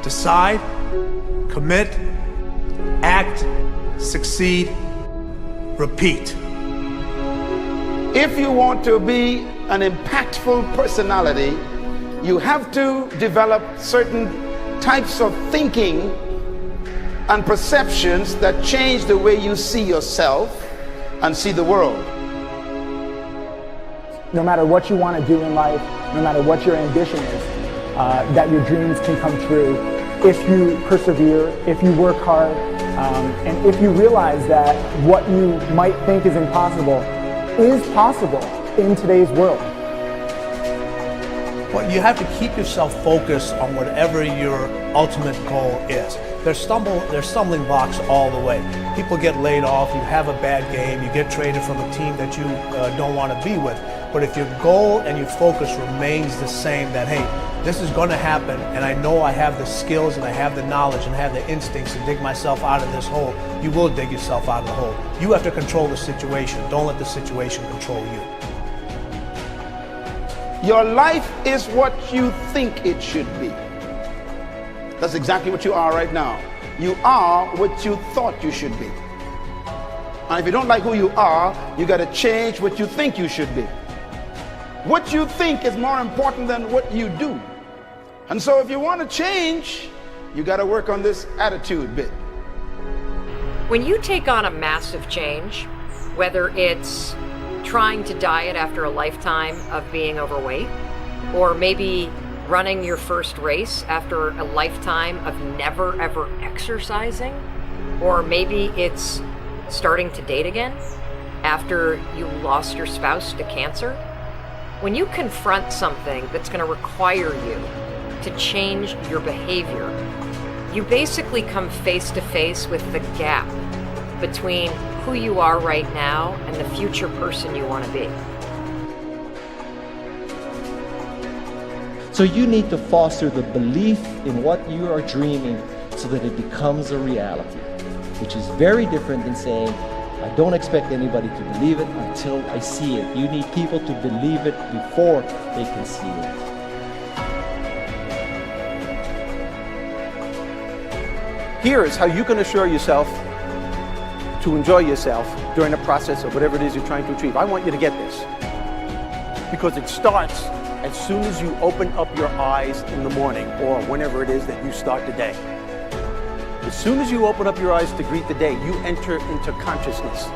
Decide, commit, act, succeed, repeat. If you want to be an impactful personality, you have to develop certain types of thinking and perceptions that change the way you see yourself and see the world. No matter what you want to do in life, no matter what your ambition is, that your dreams can come true if you persevere, if you work hard, and if you realize that what you might think is impossible is possible in today's world. But you have to keep yourself focused on whatever your ultimate goal is. There's stumbling blocks all the way. People get laid off, you have a bad game, you get traded from a team that you don't want to be with. But if your goal and your focus remains the same, that hey, this is going to happen, and I know I have the skills and I have the knowledge and I have the instincts to dig myself out of this hole, you will dig yourself out of the hole. You have to control the situation. Don't let the situation control you. Your life is what you think it should be. That's exactly what you are right now. You are what you thought you should be. And if you don't like who you are, you got to change what you think you should be. What you think is more important than what you do. And so if you want to change, you got to work on this attitude bit. When you take on a massive change, whether it's trying to diet after a lifetime of being overweight, or maybe running your first race after a lifetime of never ever exercising, or maybe it's starting to date again after you lost your spouse to cancer, when you confront something that's going to require you to change your behavior, you basically come face to face with the gap between who you are right now and the future person you want to be. So you need to foster the belief in what you are dreaming so that it becomes a reality, which is very different than saying, I don't expect anybody to believe it until I see it. You need people to believe it before they can see it. Here is how you can assure yourself to enjoy yourself during the process of whatever it is you're trying to achieve. I want you to get this, because it starts as soon as you open up your eyes in the morning or whenever it is that you start the day. As soon as you open up your eyes to greet the day, you enter into consciousness.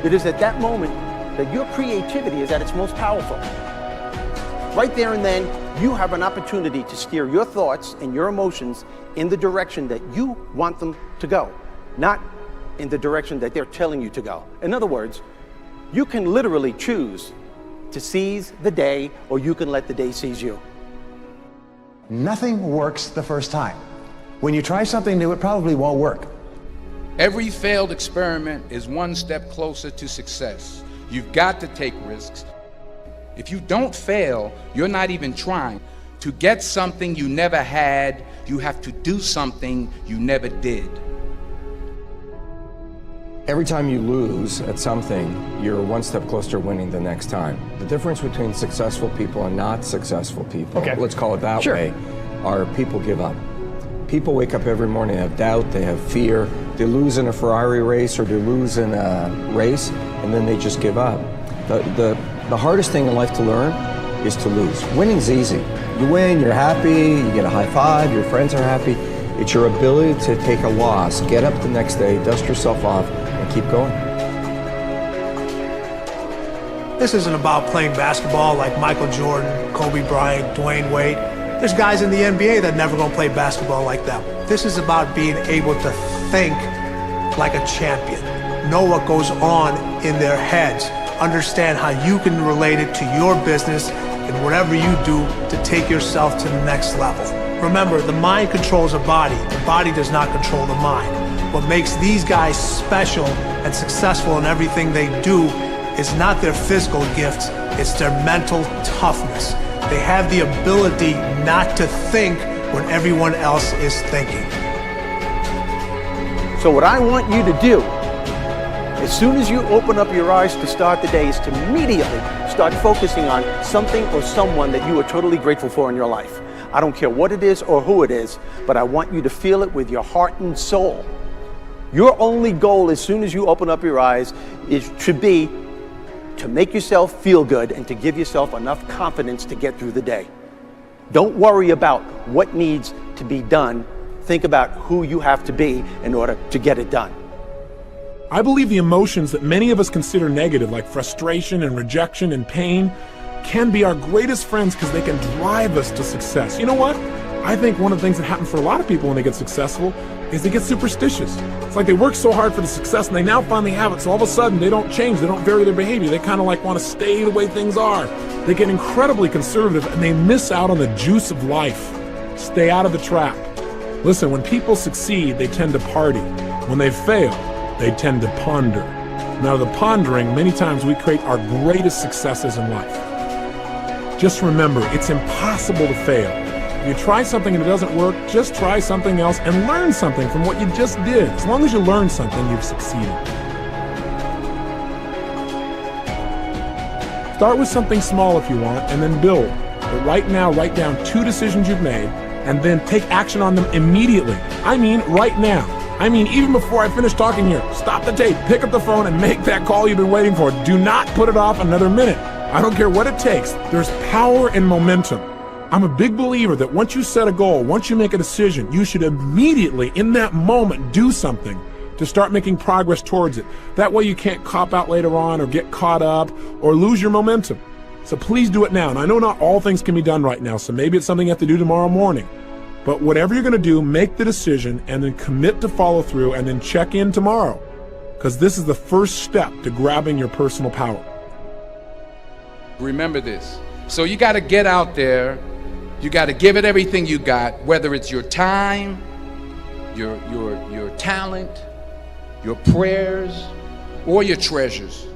It is at that moment that your creativity is at its most powerful. Right there and then, you have an opportunity to steer your thoughts and your emotions in the direction that you want them to go, not in the direction that they're telling you to go. In other words, you can literally choose to seize the day, or you can let the day seize you. Nothing works the first time. When you try something new, it probably won't work. Every failed experiment is one step closer to success. You've got to take risks. If you don't fail, you're not even trying. To get something you never had, you have to do something you never did. Every time you lose at something, you're one step closer to winning the next time. The difference between successful people and not successful people, let's call it that way, are people give up. People wake up every morning, they have doubt, they have fear, they lose in a Ferrari race or they lose in a race, and then they just give up. The hardest thing in life to learn is to lose. Winning's easy. You win, you're happy, you get a high five, your friends are happy. It's your ability to take a loss, get up the next day, dust yourself off, and keep going. This isn't about playing basketball like Michael Jordan, Kobe Bryant, Dwayne Wade. There's guys in the NBA that never gonna play basketball like them. This is about being able to think like a champion, know what goes on in their heads, understand how you can relate it to your business and whatever you do to take yourself to the next level. Remember, the mind controls the body does not control the mind. What makes these guys special and successful in everything they do is not their physical gifts, it's their mental toughness. They have the ability not to think when everyone else is thinking. So what I want you to do, as soon as you open up your eyes to start the day, is to immediately start focusing on something or someone that you are totally grateful for in your life. I don't care what it is or who it is, but I want you to feel it with your heart and soul. Your only goal as soon as you open up your eyes should be to make yourself feel good and to give yourself enough confidence to get through the day. Don't worry about what needs to be done. Think about who you have to be in order to get it done. I believe the emotions that many of us consider negative, like frustration and rejection and pain, can be our greatest friends because they can drive us to success. You know what? I think one of the things that happens for a lot of people when they get successful is they get superstitious. It's like they work so hard for the success and they now finally have it, so all of a sudden they don't change, they don't vary their behavior, they kind of like want to stay the way things are. They get incredibly conservative and they miss out on the juice of life. Stay out of the trap. Listen, when people succeed, they tend to party. When they fail, they tend to ponder. Now, the pondering, many times we create our greatest successes in life. Just remember, it's impossible to fail. If you try something and it doesn't work, just try something else and learn something from what you just did. As long as you learn something, you've succeeded. Start with something small if you want, and then build. But right now, write down 2 decisions you've made, and then take action on them immediately. I mean, right now. I mean, even before I finish talking here, stop the tape, pick up the phone, and make that call you've been waiting for. Do not put it off another minute. I don't care what it takes. There's power in momentum. I'm a big believer that once you set a goal, once you make a decision, you should immediately, in that moment, do something to start making progress towards it. That way you can't cop out later on or get caught up or lose your momentum. So please do it now. And I know not all things can be done right now, so maybe it's something you have to do tomorrow morning. But whatever you're going to do, make the decision and then commit to follow through and then check in tomorrow. Because this is the first step to grabbing your personal power. Remember this. So you got to get out there. You got to give it everything you got, whether it's your time, your talent, your prayers, or your treasures.